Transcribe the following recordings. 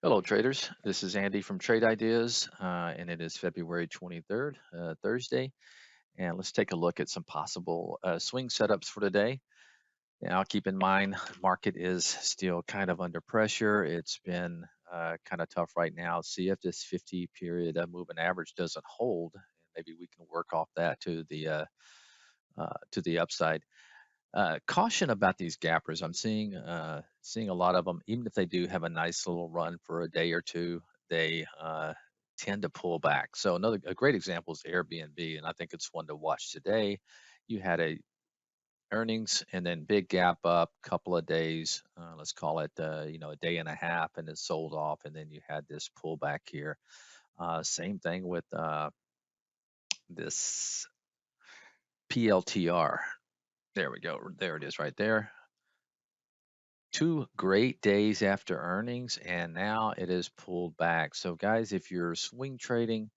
Hello, traders. This is Andy from Trade Ideas, and it is February 23rd, Thursday. And let's take a look at some possible swing setups for today. Now, keep in mind, the market is still kind of under pressure. It's been kind of tough right now. See if this 50 period moving average doesn't hold, and maybe we can work off that to the upside. Caution about these gappers. I'm seeing a lot of them. Even if they do have a nice little run for a day or two, they tend to pull back. So a great example is Airbnb, and I think it's one to watch today. You had a earnings and then big gap up, couple of days. Let's call it a day and a half, and it sold off, and then you had this pullback here. Same thing with this PLTR. There we go. There it is right there. Two great days after earnings, and now it is pulled back. So, guys, if you're swing trading,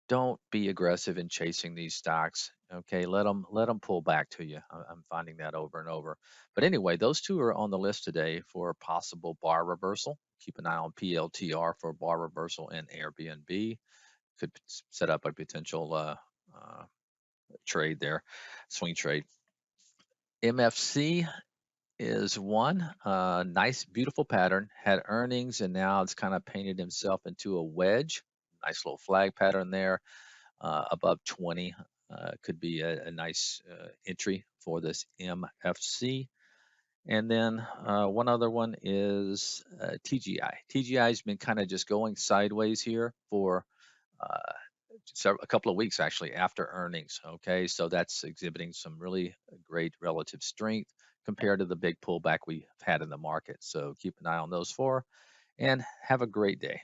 don't be aggressive in chasing these stocks. Okay, let them pull back to you. I'm finding that over and over. But anyway, those two are on the list today for a possible bar reversal. Keep an eye on PLTR for bar reversal and Airbnb. Could set up a potential uh, trade there, swing trade. MFC is one nice, beautiful pattern. Had earnings, and now it's kind of painted himself into a wedge. Nice little flag pattern there, above 20. Could be a nice entry for this MFC. And then one other one is TGI. TGI has been kind of just going sideways here for uh, a couple of weeks actually after earnings. Okay, so that's exhibiting some really great relative strength compared to the big pullback we've had in the market. So keep an eye on those four and have a great day.